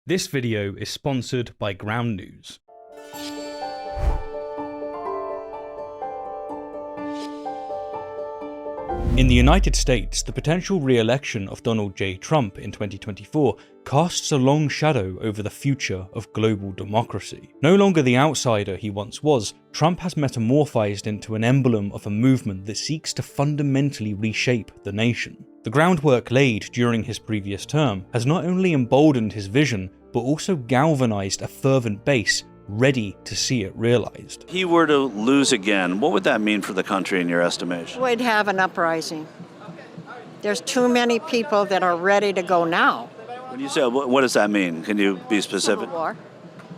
This video is sponsored by Ground News. In the United States, the potential re-election of Donald J. Trump in 2024 casts a long shadow over the future of global democracy. No longer the outsider he once was, Trump has metamorphosed into an emblem of a movement that seeks to fundamentally reshape the nation. The groundwork laid during his previous term has not only emboldened his vision, but also galvanized a fervent base ready to see it realized. If he were to lose again, what would that mean for the country in your estimation? We'd have an uprising. There's too many people that are ready to go now. When you say, what does that mean? Can you be specific? Civil war.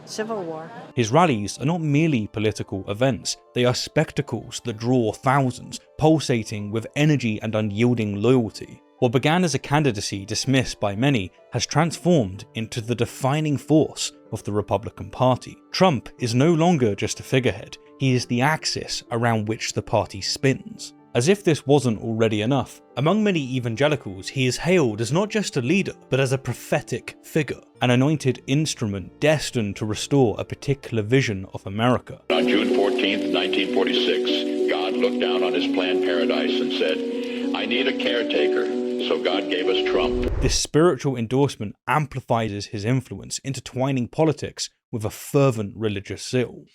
Civil war. His rallies are not merely political events, they are spectacles that draw thousands, pulsating with energy and unyielding loyalty. What began as a candidacy dismissed by many has transformed into the defining force of the Republican Party. Trump is no longer just a figurehead, he is the axis around which the party spins. As if this wasn't already enough, among many evangelicals he is hailed as not just a leader, but as a prophetic figure, an anointed instrument destined to restore a particular vision of America. On June 14th, 1946, God looked down on his planned paradise and said, "I need a caretaker." So God gave us Trump. This spiritual endorsement amplifies his influence, intertwining politics with a fervent religious zeal.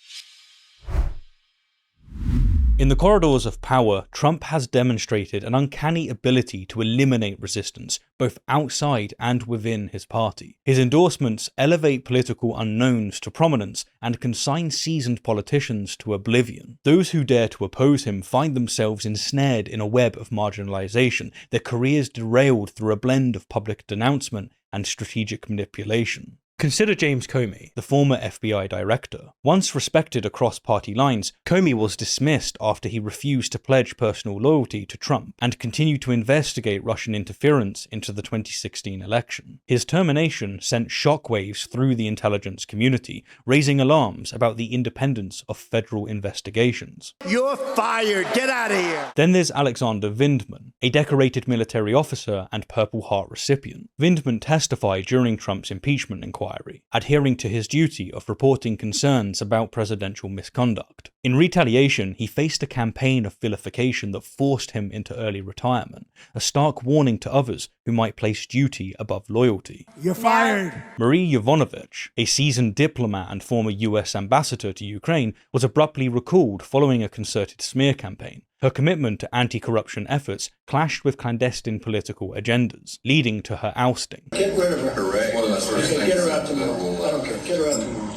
In the corridors of power, Trump has demonstrated an uncanny ability to eliminate resistance, both outside and within his party. His endorsements elevate political unknowns to prominence and consign seasoned politicians to oblivion. Those who dare to oppose him find themselves ensnared in a web of marginalization, their careers derailed through a blend of public denouncement and strategic manipulation. Consider James Comey, the former FBI director. Once respected across party lines, Comey was dismissed after he refused to pledge personal loyalty to Trump and continued to investigate Russian interference into the 2016 election. His termination sent shockwaves through the intelligence community, raising alarms about the independence of federal investigations. You're fired! Get out of here! Then there's Alexander Vindman, a decorated military officer and Purple Heart recipient. Vindman testified during Trump's impeachment inquiry, adhering to his duty of reporting concerns about presidential misconduct. In retaliation, he faced a campaign of vilification that forced him into early retirement, a stark warning to others who might place duty above loyalty. You're fired! Marie Yovanovitch, a seasoned diplomat and former US ambassador to Ukraine, was abruptly recalled following a concerted smear campaign. Her commitment to anti-corruption efforts clashed with clandestine political agendas, leading to her ousting. Get rid of her. Hooray. One of the first things. Get her out tomorrow. I don't care. Get her out tomorrow.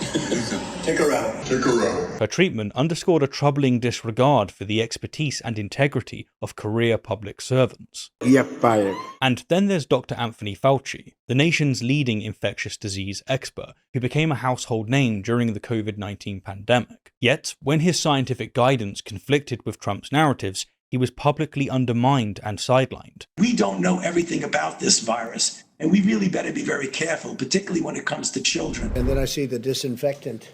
Take her out. Take her out. Her treatment underscored a troubling disregard for the expertise and integrity of career public servants. You're fired. And then there's Dr. Anthony Fauci, the nation's leading infectious disease expert, who became a household name during the COVID-19 pandemic. Yet, when his scientific guidance conflicted with Trump's narratives, he was publicly undermined and sidelined. We don't know everything about this virus, and we really better be very careful, particularly when it comes to children. And then I see the disinfectant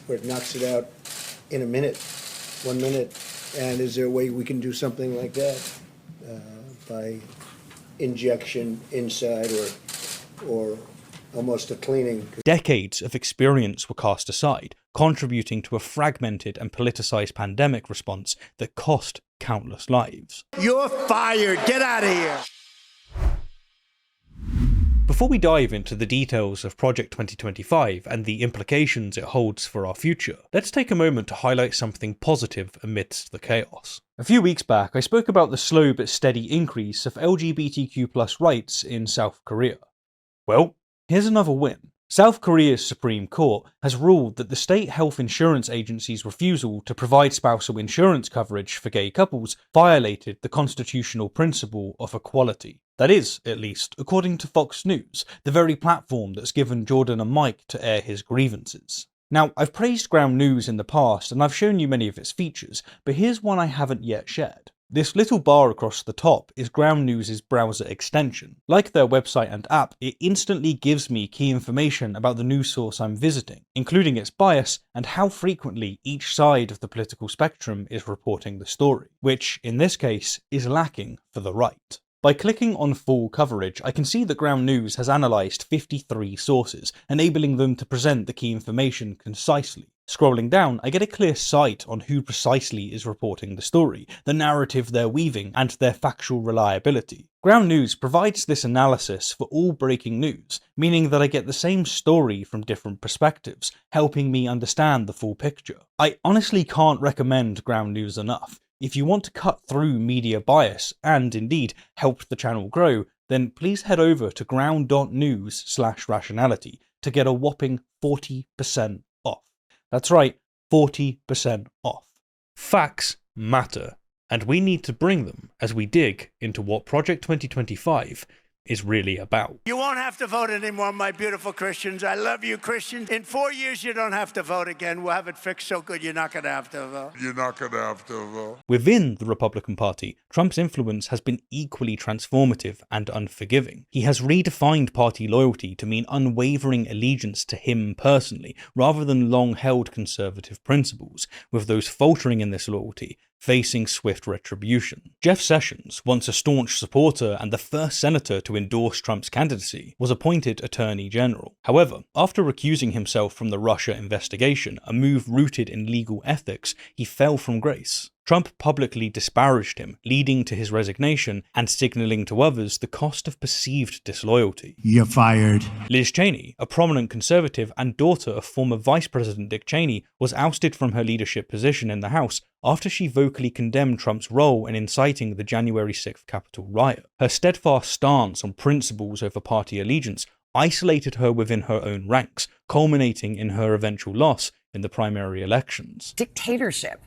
where it knocks it out in a minute, 1 minute. And is there a way we can do something like that by injection inside or almost a cleaning? Decades of experience were cast aside, contributing to a fragmented and politicized pandemic response that cost countless lives. You're fired! Get out of here! Before we dive into the details of Project 2025 and the implications it holds for our future, let's take a moment to highlight something positive amidst the chaos. A few weeks back, I spoke about the slow but steady increase of LGBTQ+ rights in South Korea. Well, here's another win. South Korea's Supreme Court has ruled that the state health insurance agency's refusal to provide spousal insurance coverage for gay couples violated the constitutional principle of equality. That is, at least, according to Fox News, the very platform that's given Jordan a mic to air his grievances. Now, I've praised Ground News in the past and I've shown you many of its features, but here's one I haven't yet shared. This little bar across the top is Ground News' browser extension. Like their website and app, it instantly gives me key information about the news source I'm visiting, including its bias and how frequently each side of the political spectrum is reporting the story, which, in this case, is lacking for the right. By clicking on full coverage, I can see that Ground News has analysed 53 sources, enabling them to present the key information concisely. Scrolling down, I get a clear sight on who precisely is reporting the story, the narrative they're weaving, and their factual reliability. Ground News provides this analysis for all breaking news, meaning that I get the same story from different perspectives, helping me understand the full picture. I honestly can't recommend Ground News enough. If you want to cut through media bias and, indeed, help the channel grow, then please head over to ground.news/rationality to get a whopping 40% off. That's right, 40% off. Facts matter, and we need to bring them as we dig into what Project 2025 is really about. You won't have to vote anymore, my beautiful Christians. I love you, Christians. In 4 years, you don't have to vote again. We'll have it fixed so good you're not going to have to vote. You're not going to have to vote. Within the Republican Party, Trump's influence has been equally transformative and unforgiving. He has redefined party loyalty to mean unwavering allegiance to him personally, rather than long-held conservative principles, with those faltering in this loyalty facing swift retribution. Jeff Sessions, once a staunch supporter and the first senator to endorse Trump's candidacy, was appointed Attorney General. However, after recusing himself from the Russia investigation, a move rooted in legal ethics, he fell from grace. Trump publicly disparaged him, leading to his resignation and signaling to others the cost of perceived disloyalty. You're fired. Liz Cheney, a prominent conservative and daughter of former Vice President Dick Cheney, was ousted from her leadership position in the House after she vocally condemned Trump's role in inciting the January 6th Capitol riot. Her steadfast stance on principles over party allegiance isolated her within her own ranks, culminating in her eventual loss in the primary elections. Dictatorship.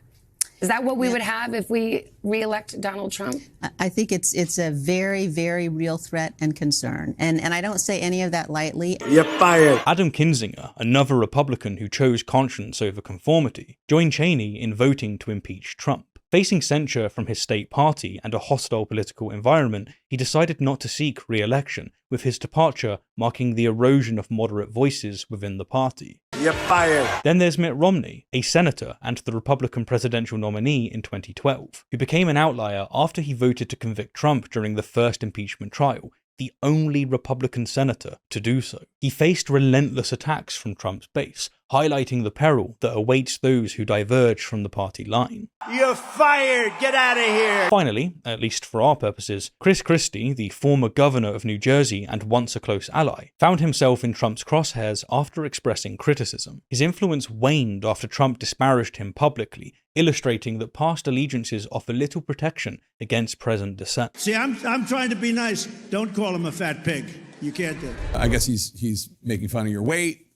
Is that what we would have if we re-elect Donald Trump? I think it's a very, very real threat and concern. And I don't say any of that lightly. You're fired. Adam Kinzinger, another Republican who chose conscience over conformity, joined Cheney in voting to impeach Trump. Facing censure from his state party and a hostile political environment, he decided not to seek re-election, with his departure marking the erosion of moderate voices within the party. You're fired. Then there's Mitt Romney, a senator and the Republican presidential nominee in 2012, who became an outlier after he voted to convict Trump during the first impeachment trial, the only Republican senator to do so. He faced relentless attacks from Trump's base, highlighting the peril that awaits those who diverge from the party line. You're fired. Get out of here. Finally, at least for our purposes, Chris Christie, the former governor of New Jersey and once a close ally, found himself in Trump's crosshairs after expressing criticism. His influence waned after Trump disparaged him publicly, illustrating that past allegiances offer little protection against present dissent. See, I'm trying to be nice. Don't call him a fat pig. You can't do it. I guess he's making fun of your weight.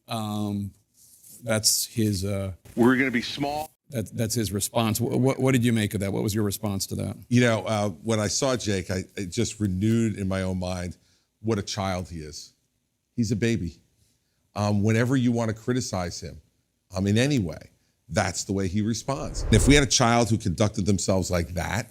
That's his. We're going to be small. That's his response. What did you make of that? What was your response to that? You know, when I saw Jake, it just renewed in my own mind what a child he is. He's a baby. Whenever you want to criticize him, in any way, that's the way he responds. And if we had a child who conducted themselves like that,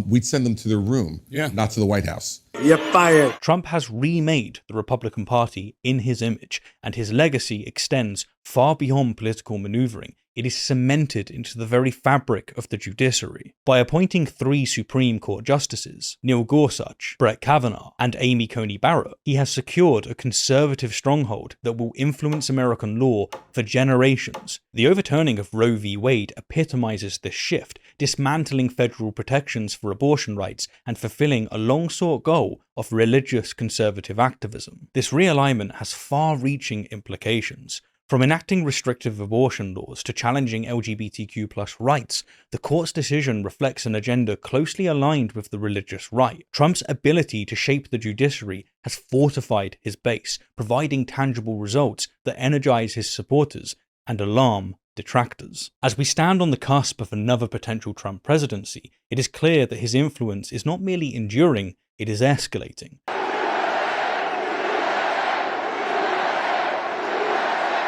we'd send them to their room, not to the White House. You're fired. Trump has remade the Republican Party in his image, and his legacy extends far beyond political maneuvering. It is cemented into the very fabric of the judiciary. By appointing 3 Supreme Court justices, Neil Gorsuch, Brett Kavanaugh, and Amy Coney Barrett, he has secured a conservative stronghold that will influence American law for generations. The overturning of Roe v. Wade epitomizes this shift, dismantling federal protections for abortion rights and fulfilling a long-sought goal of religious conservative activism. This realignment has far-reaching implications. From enacting restrictive abortion laws to challenging LGBTQ+ rights, the court's decision reflects an agenda closely aligned with the religious right. Trump's ability to shape the judiciary has fortified his base, providing tangible results that energize his supporters and alarm detractors. As we stand on the cusp of another potential Trump presidency, it is clear that his influence is not merely enduring, it is escalating.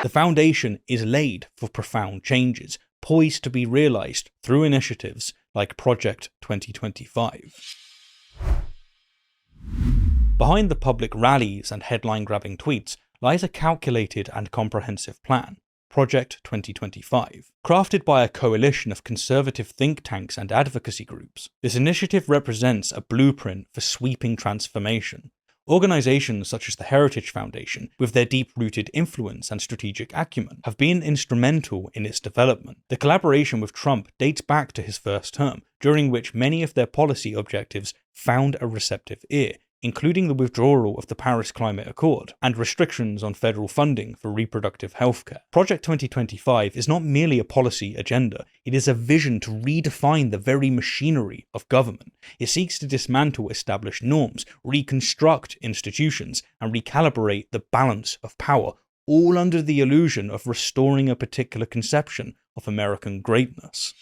The foundation is laid for profound changes, poised to be realized through initiatives like Project 2025. Behind the public rallies and headline-grabbing tweets lies a calculated and comprehensive plan. Project 2025. Crafted by a coalition of conservative think tanks and advocacy groups, this initiative represents a blueprint for sweeping transformation. Organizations such as the Heritage Foundation, with their deep-rooted influence and strategic acumen, have been instrumental in its development. The collaboration with Trump dates back to his first term, during which many of their policy objectives found a receptive ear, including the withdrawal of the Paris Climate Accord and restrictions on federal funding for reproductive healthcare. Project 2025 is not merely a policy agenda, it is a vision to redefine the very machinery of government. It seeks to dismantle established norms, reconstruct institutions, and recalibrate the balance of power, all under the illusion of restoring a particular conception of American greatness.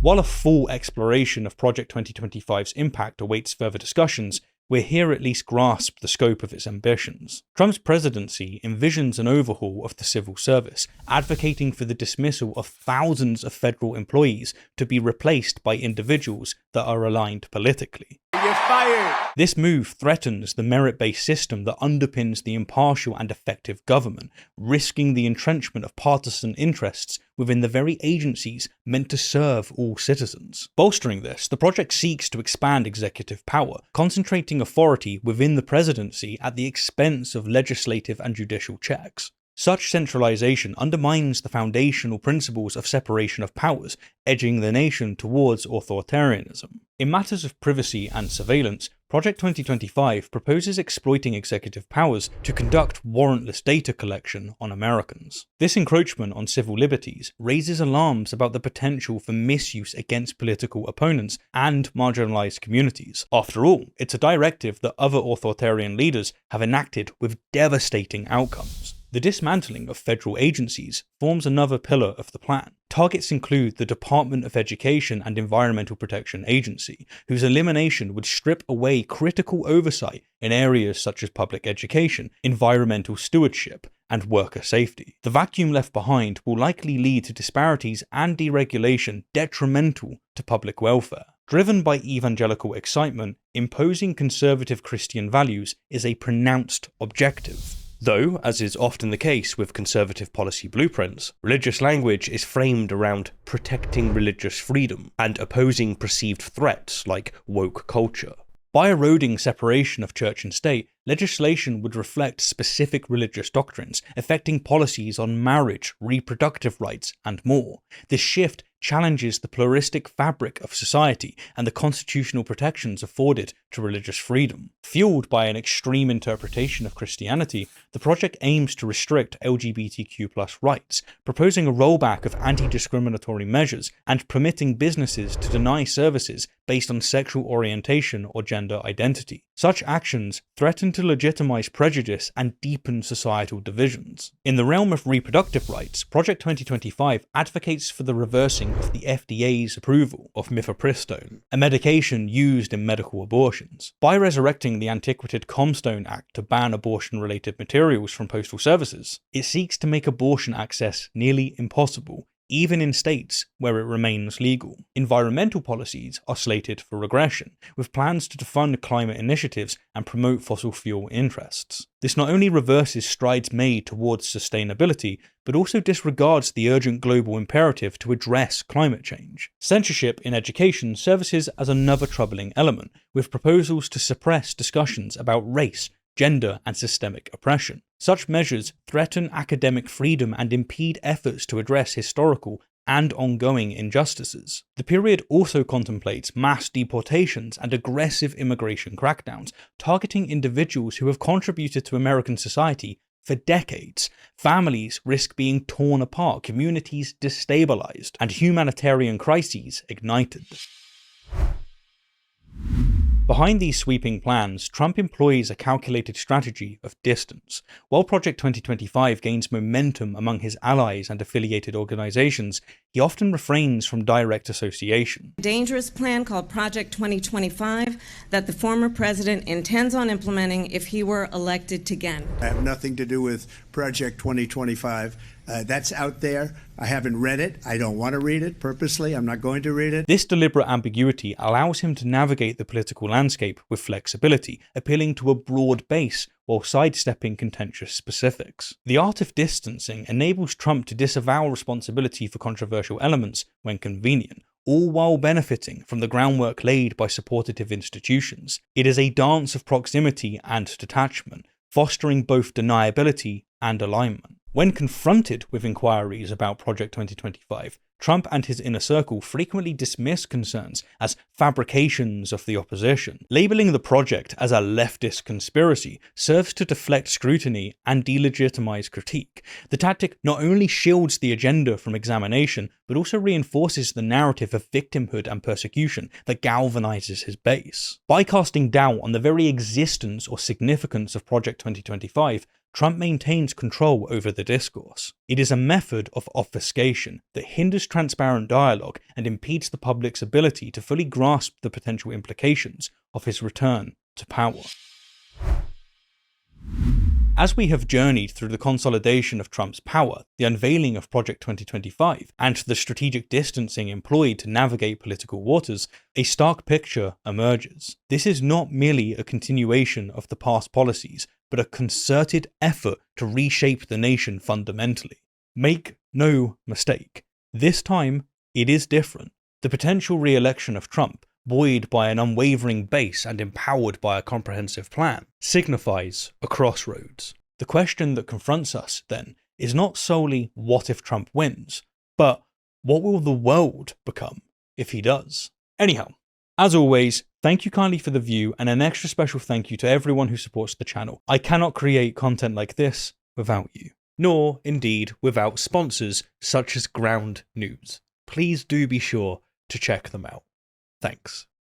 While a full exploration of Project 2025's impact awaits further discussions, we're here at least grasp the scope of its ambitions. Trump's presidency envisions an overhaul of the civil service, advocating for the dismissal of thousands of federal employees to be replaced by individuals that are aligned politically. You're fired! This move threatens the merit-based system that underpins the impartial and effective government, risking the entrenchment of partisan interests within the very agencies meant to serve all citizens. Bolstering this, the project seeks to expand executive power, concentrating authority within the presidency at the expense of legislative and judicial checks. Such centralization undermines the foundational principles of separation of powers, edging the nation towards authoritarianism. In matters of privacy and surveillance, Project 2025 proposes exploiting executive powers to conduct warrantless data collection on Americans. This encroachment on civil liberties raises alarms about the potential for misuse against political opponents and marginalized communities. After all, it's a directive that other authoritarian leaders have enacted with devastating outcomes. The dismantling of federal agencies forms another pillar of the plan. Targets include the Department of Education and Environmental Protection Agency, whose elimination would strip away critical oversight in areas such as public education, environmental stewardship, and worker safety. The vacuum left behind will likely lead to disparities and deregulation detrimental to public welfare. Driven by evangelical excitement, imposing conservative Christian values is a pronounced objective. Though, as is often the case with conservative policy blueprints, religious language is framed around protecting religious freedom and opposing perceived threats like woke culture. By eroding separation of church and state, legislation would reflect specific religious doctrines, affecting policies on marriage, reproductive rights, and more. This shift challenges the pluralistic fabric of society and the constitutional protections afforded to religious freedom. Fueled by an extreme interpretation of Christianity, the project aims to restrict LGBTQ+ rights, proposing a rollback of anti-discriminatory measures and permitting businesses to deny services based on sexual orientation or gender identity. Such actions threaten to legitimize prejudice and deepen societal divisions. In the realm of reproductive rights, Project 2025 advocates for the reversing of the FDA's approval of mifepristone, a medication used in medical abortions. By resurrecting the antiquated Comstock Act to ban abortion-related materials from postal services, it seeks to make abortion access nearly impossible, even in states where it remains legal. Environmental policies are slated for regression, with plans to defund climate initiatives and promote fossil fuel interests. This not only reverses strides made towards sustainability, but also disregards the urgent global imperative to address climate change. Censorship in education services as another troubling element, with proposals to suppress discussions about race, gender, and systemic oppression. Such measures threaten academic freedom and impede efforts to address historical and ongoing injustices. The period also contemplates mass deportations and aggressive immigration crackdowns, targeting individuals who have contributed to American society for decades. Families risk being torn apart, communities destabilized, and humanitarian crises ignited. Behind these sweeping plans, Trump employs a calculated strategy of distance. While Project 2025 gains momentum among his allies and affiliated organizations, he often refrains from direct association. A dangerous plan called Project 2025 that the former president intends on implementing if he were elected again. I have nothing to do with Project 2025. That's out there. I haven't read it. I don't want to read it purposely. I'm not going to read it. This deliberate ambiguity allows him to navigate the political landscape with flexibility, appealing to a broad base while sidestepping contentious specifics. The art of distancing enables Trump to disavow responsibility for controversial elements when convenient, all while benefiting from the groundwork laid by supportive institutions. It is a dance of proximity and detachment, fostering both deniability and alignment. When confronted with inquiries about Project 2025, Trump and his inner circle frequently dismiss concerns as fabrications of the opposition. Labeling the project as a leftist conspiracy serves to deflect scrutiny and delegitimize critique. The tactic not only shields the agenda from examination, but also reinforces the narrative of victimhood and persecution that galvanizes his base. By casting doubt on the very existence or significance of Project 2025, Trump maintains control over the discourse. It is a method of obfuscation that hinders transparent dialogue and impedes the public's ability to fully grasp the potential implications of his return to power. As we have journeyed through the consolidation of Trump's power, the unveiling of Project 2025, and the strategic distancing employed to navigate political waters, a stark picture emerges. This is not merely a continuation of the past policies, but a concerted effort to reshape the nation fundamentally. Make no mistake, this time it is different. The potential re-election of Trump, buoyed by an unwavering base and empowered by a comprehensive plan, signifies a crossroads. The question that confronts us, then, is not solely what if Trump wins, but what will the world become if he does? Anyhow, as always, thank you kindly for the view, and an extra special thank you to everyone who supports the channel. I cannot create content like this without you, nor, indeed, without sponsors such as Ground News. Please do be sure to check them out. Thanks.